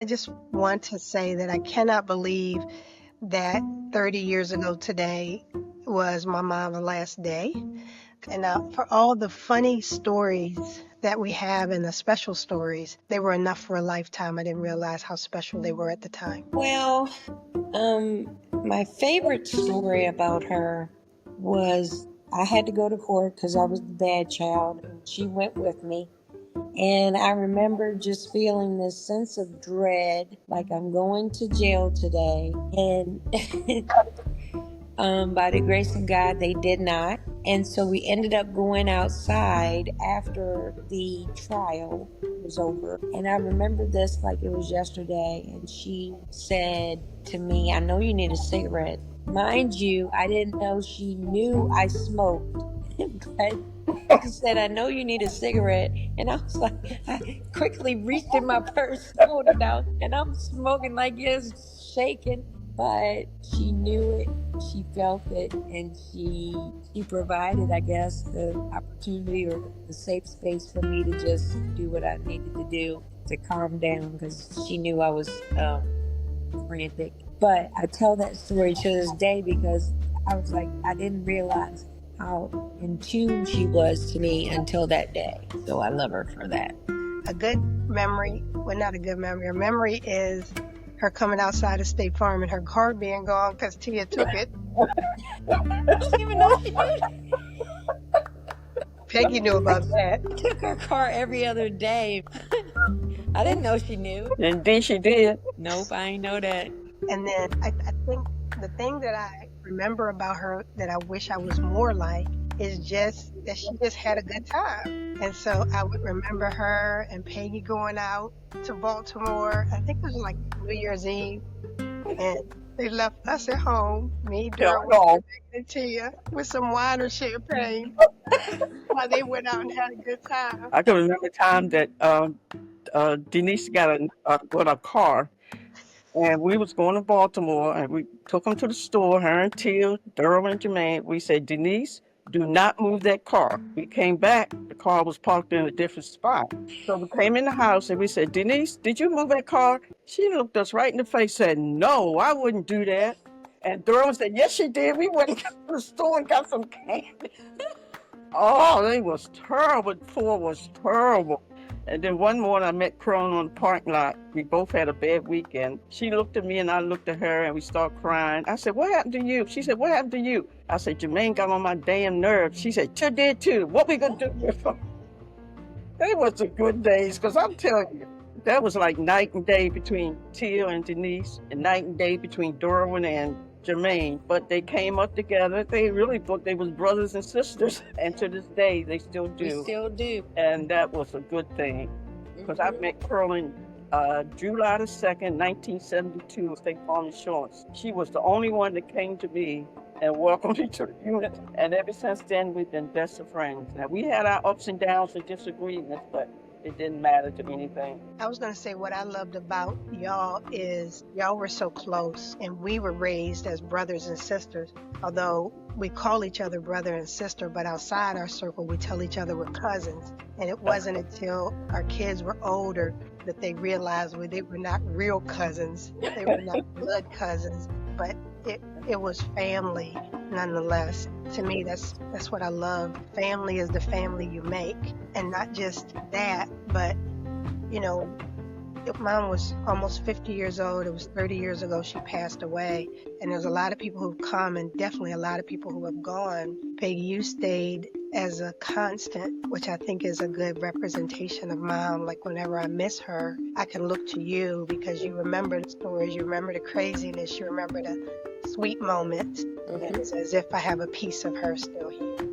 I just want to say that I cannot believe that 30 years ago today was my mom's last day. And for all the funny stories that we have and the special stories, they were enough for a lifetime. I didn't realize how special they were at the time. Well, my favorite story about her was I had to go to court because I was the bad child, and she went with me. And I remember just feeling this sense of dread, like I'm going to jail today. And by the grace of God, they did not. And so we ended up going outside after the trial was over. And I remember this like it was yesterday. And she said to me, I know you need a cigarette. Mind you, I didn't know she knew I smoked. But she said, I know you need a cigarette. And I was like, I quickly reached in my purse, pulled it out, and I'm smoking like it's shaking. But she knew it, she felt it, and she provided, I guess, the opportunity or the safe space for me to just do what I needed to do to calm down because she knew I was frantic. But I tell that story to this day because I was like, I didn't realize how in tune she was to me until that day. So I love her for that. A good memory, well, not a good memory, a memory is her coming outside of State Farm and her car being gone because Tia took it. I don't even know she did. Peggy knew about that. Took her car every other day. I didn't know she knew. Indeed, she did. Nope, I ain't know that. And then I think the thing that I remember about her that I wish I was more like is just that she just had a good time. And so I would remember her and Peggy going out to Baltimore. I think it was like New Year's Eve. And they left us at home, me, Daryl, and Tia, with some wine or champagne while they went out and had a good time. I can remember the time that Denise got a car, and we was going to Baltimore, and we took them to the store, her and Tia, Daryl and Jermaine. We said, Denise, do not move that car. We came back, the car was parked in a different spot. So we came in the house and we said, Denise, did you move that car? She looked us right in the face, said, no, I wouldn't do that. And Daryl said, yes, she did. We went to the store and got some candy. Oh, it was terrible. The floor was terrible. And then one morning I met Carolyn on the parking lot. We both had a bad weekend. She looked at me and I looked at her and we started crying. I said, what happened to you? She said, what happened to you? I said, Jermaine got on my damn nerves. She said, Tia did too. What we gonna do with her? They was the good days, because I'm telling you, that was like night and day between Tia and Denise and night and day between Darwin and Jermaine, but they came up together. They really thought they was brothers and sisters, and to this day they still do. We still do. And that was a good thing, because I met Carolyn July the 2nd, 1972, State Farm Insurance. She was the only one that came to me and welcomed me to the unit, and ever since then we've been best of friends. Now we had our ups and downs and disagreements, but it didn't matter to anything. I was going to say what I loved about y'all is y'all were so close and we were raised as brothers and sisters, although we call each other brother and sister, but outside our circle we tell each other we're cousins. And it wasn't until our kids were older that they realized they were not real cousins. They were not blood cousins, but it was family nonetheless. To me, that's what I love. Family is the family you make, and not just that, but mom was almost 50 years old. It was 30 years ago she passed away, and there's a lot of people who've come and definitely a lot of people who have gone. Peggy, you stayed as a constant, which I think is a good representation of mom. Like whenever I miss her, I can look to you because you remember the stories, you remember the craziness, you remember the sweet moments. And it's as if I have a piece of her still here.